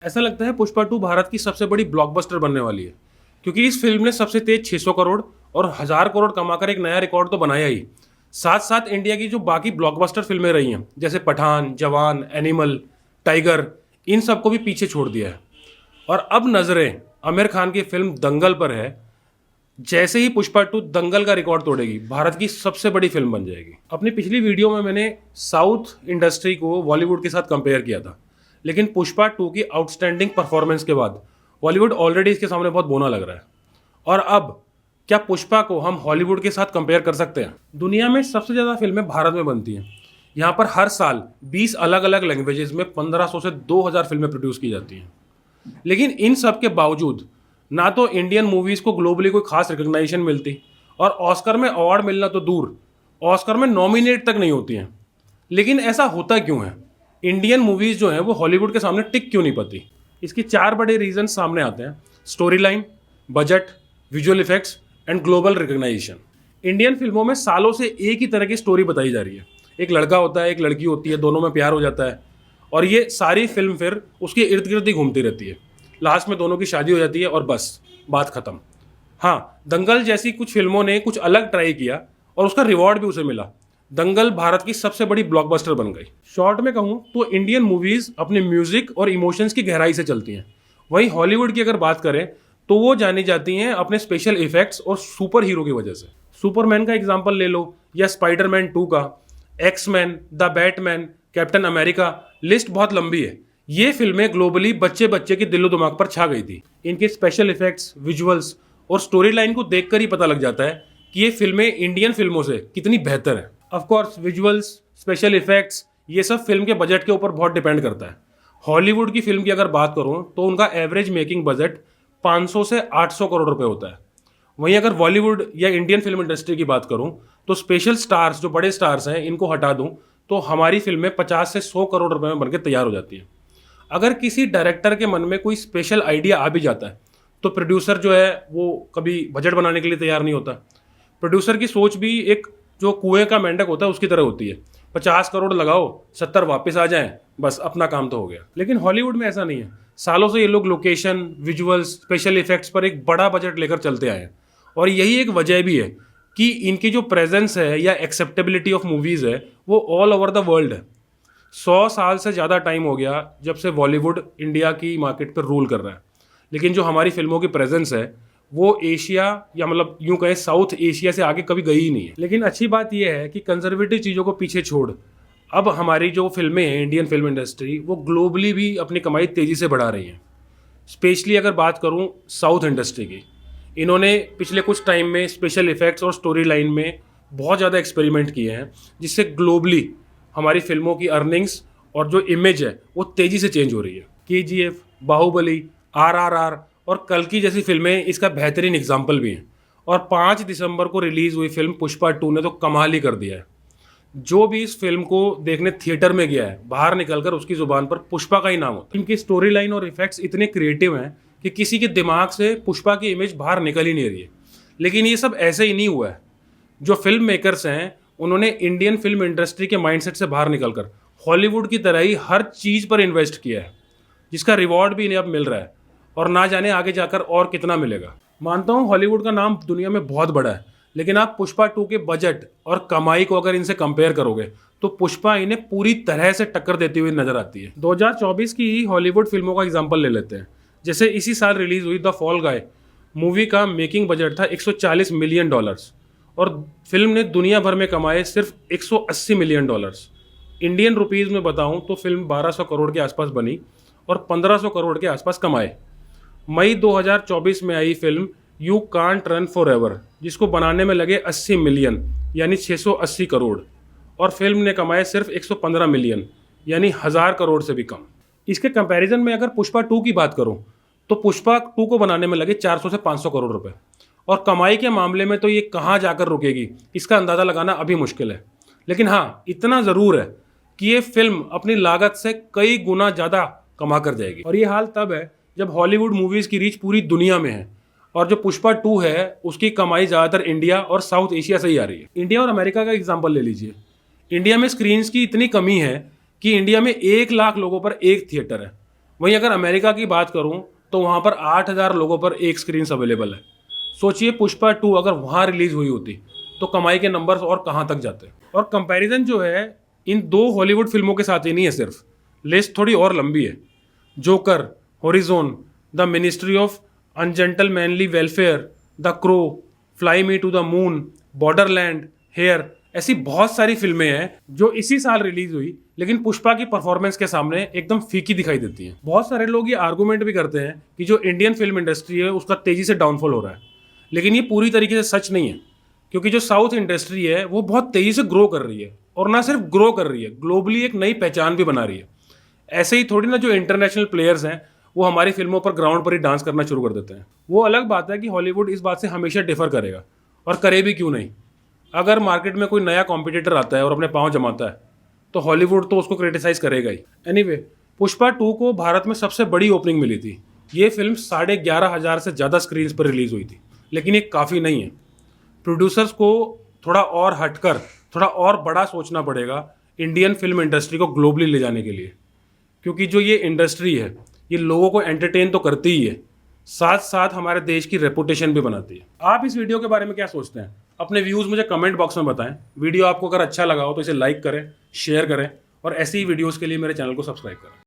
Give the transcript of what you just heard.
ऐसा लगता है पुष्पा 2 भारत की सबसे बड़ी ब्लॉकबस्टर बनने वाली है, क्योंकि इस फिल्म ने सबसे तेज 600 करोड़ और 1000 करोड़ कमाकर एक नया रिकॉर्ड तो बनाया ही। साथ साथ इंडिया की जो बाकी ब्लॉकबस्टर फिल्में रही हैं, जैसे पठान, जवान, एनिमल, टाइगर, इन सबको भी पीछे छोड़ दिया है। और अब नजरें आमिर खान की फिल्म दंगल पर है। जैसे ही पुष्पा 2 दंगल का रिकॉर्ड तोड़ेगी, भारत की सबसे बड़ी फिल्म बन जाएगी। अपनी पिछली वीडियो में मैंने साउथ इंडस्ट्री को बॉलीवुड के साथ कंपेयर किया था, लेकिन पुष्पा 2 की आउटस्टैंडिंग परफॉर्मेंस के बाद बॉलीवुड ऑलरेडी इसके सामने बहुत बोना लग रहा है। और अब क्या पुष्पा को हम हॉलीवुड के साथ कंपेयर कर सकते हैं? दुनिया में सबसे ज़्यादा फिल्में भारत में बनती हैं। यहाँ पर हर साल 20 अलग अलग लैंग्वेजेस में 1500 से 2000 फिल्में प्रोड्यूस की जाती हैं। लेकिन इन सब के बावजूद ना तो इंडियन मूवीज़ को ग्लोबली कोई खास रिकग्नाइजेशन मिलती, और ऑस्कर में अवार्ड मिलना तो दूर, ऑस्कर में नॉमिनेट तक नहीं होती हैं। लेकिन ऐसा होता क्यों है? इंडियन मूवीज़ जो हैं वो हॉलीवुड के सामने टिक क्यों नहीं पाती? इसके 4 बड़े रीजन सामने आते हैं: story line, budget, visual effects and global recognisation. Indian फिल्मों में सालों से एक ही तरह की स्टोरी बताई जा रही है। एक लड़का होता है, एक लड़की होती है, दोनों में प्यार हो जाता है, और ये सारी फिल्म फिर उसके इर्द गिर्द ही घूमती रहती है। लास्ट में दोनों की शादी हो जाती है और बस बात खत्म। हाँ, दंगल जैसी कुछ फिल्मों ने कुछ अलग ट्राई किया और उसका रिवॉर्ड भी उसे मिला। दंगल भारत की सबसे बड़ी ब्लॉकबस्टर बन गई। शॉर्ट में कहूँ तो इंडियन मूवीज अपने म्यूजिक और इमोशंस की गहराई से चलती हैं। वहीं हॉलीवुड की अगर बात करें तो वो जानी जाती हैं अपने स्पेशल इफेक्ट्स और सुपर हीरो की वजह से। सुपरमैन का एग्जाम्पल ले लो, या स्पाइडरमैन 2 का, X-Men, the Batman, Captain America, list बहुत लंबी है। ये फिल्में ग्लोबली बच्चे बच्चे के दिलो दिमाग पर छा गई थी। इनके स्पेशल इफेक्ट्स, विजुअल्स और स्टोरी लाइन को देखकर ही पता लग जाता है कि ये फिल्में इंडियन फिल्मों से कितनी बेहतर है। Of course visuals, special effects, ये सब फिल्म के बजट के ऊपर बहुत डिपेंड करता है। हॉलीवुड की फिल्म की अगर बात करूं तो उनका एवरेज मेकिंग बजट 500 से 800 करोड़ रुपए होता है। वहीं अगर बॉलीवुड या इंडियन फिल्म इंडस्ट्री की बात करूं तो स्पेशल स्टार्स, जो बड़े स्टार्स हैं, इनको हटा दूं तो हमारी फिल्में 50 से 100 करोड़ रुपए में बनकर तैयार हो जाती हैं। अगर किसी डायरेक्टर के मन में कोई स्पेशल आइडिया आ भी जाता है तो प्रोड्यूसर जो है वो कभी बजट बनाने के लिए तैयार नहीं होता। प्रोड्यूसर की सोच भी एक जो कुएं का मेंढक होता है उसकी तरह होती है। 50 करोड़ लगाओ, 70 वापस आ जाएं, बस अपना काम तो हो गया। लेकिन हॉलीवुड में ऐसा नहीं है। सालों से ये लोग लोकेशन, विजुअल्स, स्पेशल इफेक्ट्स पर एक बड़ा बजट लेकर चलते आए हैं, और यही एक वजह भी है कि इनकी जो प्रेजेंस है या एक्सेप्टेबिलिटी ऑफ मूवीज़ है वो ऑल ओवर द वर्ल्ड है। 100 साल से ज़्यादा टाइम हो गया जब से बॉलीवुड इंडिया की मार्केट पर रूल कर रहा है, लेकिन जो हमारी फिल्मों की प्रेजेंस है वो एशिया, या मतलब यूं कहें साउथ एशिया से आगे कभी गई ही नहीं है। लेकिन अच्छी बात यह है कि कंजर्वेटिव चीज़ों को पीछे छोड़ अब हमारी जो फिल्में हैं, इंडियन फिल्म इंडस्ट्री, वो ग्लोबली भी अपनी कमाई तेज़ी से बढ़ा रही हैं। स्पेशली अगर बात करूं साउथ इंडस्ट्री की, इन्होंने पिछले कुछ टाइम में स्पेशल इफेक्ट्स और स्टोरी लाइन में बहुत ज़्यादा एक्सपेरिमेंट किए हैं, जिससे ग्लोबली हमारी फिल्मों की अर्निंग्स और जो इमेज है वो तेज़ी से चेंज हो रही है। KGF, बाहुबली, RRR और कल्कि जैसी फिल्में इसका बेहतरीन एग्जाम्पल भी हैं। और 5 दिसंबर को रिलीज़ हुई फिल्म पुष्पा 2 ने तो कमाल ही कर दिया है। जो भी इस फिल्म को देखने थिएटर में गया है, बाहर निकलकर उसकी ज़ुबान पर पुष्पा का ही नाम होता है। इनकी स्टोरी लाइन और इफेक्ट्स इतने क्रिएटिव हैं कि किसी के दिमाग से पुष्पा की इमेज बाहर निकल ही नहीं रही है। लेकिन ये सब ऐसे ही नहीं हुआ है। जो फिल्म मेकर्स हैं उन्होंने इंडियन फिल्म इंडस्ट्री के माइंडसेट से बाहर निकलकर हॉलीवुड की तरह ही हर चीज़ पर इन्वेस्ट किया है, जिसका रिवॉर्ड भी इन्हें अब मिल रहा है, और ना जाने आगे जाकर और कितना मिलेगा। मानता हूँ हॉलीवुड का नाम दुनिया में बहुत बड़ा है, लेकिन आप पुष्पा 2 के बजट और कमाई को अगर इनसे कंपेयर करोगे तो पुष्पा इन्हें पूरी तरह से टक्कर देती हुई नजर आती है। 2024 की ही हॉलीवुड फिल्मों का एग्जाम्पल ले लेते हैं। जैसे इसी साल रिलीज हुई द फॉल गाय मूवी का मेकिंग बजट था $140 मिलियन, और फिल्म ने दुनिया भर में कमाए सिर्फ $180 मिलियन। इंडियन रुपीज़ में बताऊं तो फिल्म 1200 करोड़ के आसपास बनी और 1500 करोड़ के आसपास कमाए। मई 2024 में आई film you can't run forever, जिसको बनाने में लगे 80 मिलियन यानी 680 करोड़, और फिल्म ने कमाए सिर्फ 115 मिलियन यानी 1000 करोड़ से भी कम। इसके कंपैरिजन में अगर पुष्पा 2 की बात करूं तो पुष्पा 2 को बनाने में लगे 400 से 500 करोड़ रुपए, और कमाई के मामले में तो ये कहाँ जाकर रुकेगी इसका अंदाज़ा लगाना अभी मुश्किल है। लेकिन हाँ, इतना ज़रूर है कि ये फिल्म अपनी लागत से कई गुना ज़्यादा कमा कर जाएगी। और ये हाल तब है जब हॉलीवुड मूवीज़ की रीच पूरी दुनिया में है, और जो पुष्पा 2 है उसकी कमाई ज़्यादातर इंडिया और साउथ एशिया से ही आ रही है। इंडिया और अमेरिका का एग्जाम्पल ले लीजिए। इंडिया में स्क्रीन्स की इतनी कमी है कि इंडिया में 1 लाख लोगों पर एक थिएटर है, वहीं अगर अमेरिका की बात करूं तो वहां पर 8,000 लोगों पर एक स्क्रीन अवेलेबल है। सोचिए पुष्पा 2 अगर वहां रिलीज हुई होती तो कमाई के नंबर्स और कहां तक जाते। और कंपैरिजन जो है इन दो हॉलीवुड फिल्मों के साथ ही नहीं है, सिर्फ लिस्ट थोड़ी और लंबी है। Joker, Horizon, the Ministry of Ungentlemanly Welfare, the Crow, Fly Me to the Moon, Borderland, Hair, ऐसी बहुत सारी फिल्में हैं जो इसी साल रिलीज हुई, लेकिन पुष्पा की परफॉर्मेंस के सामने एकदम फीकी दिखाई देती हैं। बहुत सारे लोग ये आर्गुमेंट भी करते हैं कि जो इंडियन फिल्म इंडस्ट्री है उसका तेजी से डाउनफॉल हो रहा है, लेकिन ये पूरी तरीके से सच नहीं है, क्योंकि जो साउथ इंडस्ट्री है वो बहुत तेजी से ग्रो कर रही है, और ना सिर्फ ग्रो कर रही है, ग्लोबली एक नई पहचान भी बना रही है। ऐसे ही थोड़ी ना जो इंटरनेशनल प्लेयर्स हैं वो हमारी फिल्मों पर ग्राउंड पर ही डांस करना शुरू कर देते हैं। वो अलग बात है कि हॉलीवुड इस बात से हमेशा डिफर करेगा, और करे भी क्यों नहीं। अगर मार्केट में कोई नया कॉम्पिटिटर आता है और अपने पाँव जमाता है तो हॉलीवुड तो उसको क्रिटिसाइज करेगा ही। एनीवे, पुष्पा 2 को भारत में सबसे बड़ी ओपनिंग मिली थी। ये फिल्म 11,500 से ज़्यादा स्क्रीन पर रिलीज हुई थी, लेकिन ये काफ़ी नहीं है। प्रोड्यूसर्स को थोड़ा और हटकर, थोड़ा और बड़ा सोचना पड़ेगा इंडियन फिल्म इंडस्ट्री को ग्लोबली ले जाने के लिए, क्योंकि जो ये इंडस्ट्री है ये लोगों को एंटरटेन तो करती ही है, साथ साथ हमारे देश की रेपुटेशन भी बनाती है। आप इस वीडियो के बारे में क्या सोचते हैं? अपने व्यूज़ मुझे कमेंट बॉक्स में बताएं। वीडियो आपको अगर अच्छा लगा हो तो इसे लाइक करें, शेयर करें, और ऐसी ही वीडियोज़ के लिए मेरे चैनल को सब्सक्राइब करें।